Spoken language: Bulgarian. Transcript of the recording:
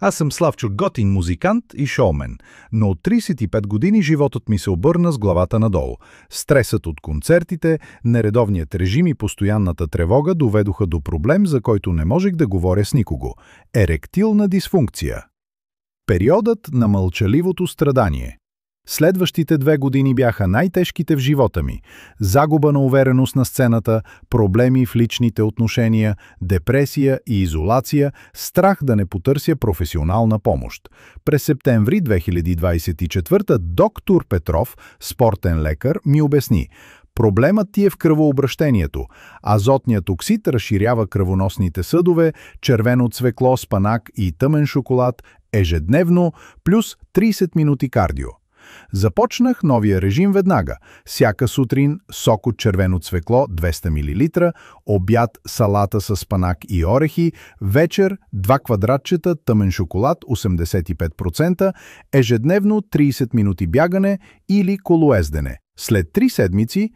Аз съм Славчо, готин музикант и шоумен, но от 35 години животът ми се обърна с главата надолу. Стресът от концертите, нередовният режим и постоянната тревога доведоха до проблем, за който не можех да говоря с никого – еректилна дисфункция. Периодът на мълчаливото страдание. Следващите 2 години бяха най-тежките в живота ми. Загуба на увереност на сцената, проблеми в личните отношения, депресия и изолация, страх да не потърся професионална помощ. През септември 2024 доктор Петров, спортен лекар, ми обясни: проблемът ти е в кръвообращението. Азотният оксид разширява кръвоносните съдове, червено цвекло, спанак и тъмен шоколад ежедневно, плюс 30 минути кардио. Започнах новия режим веднага. Всяка сутрин сок от червено цвекло 200 мл, обяд салата с спанак и орехи, вечер 2 квадратчета тъмен шоколад 85%, ежедневно 30 минути бягане или колоездене. След 3 седмици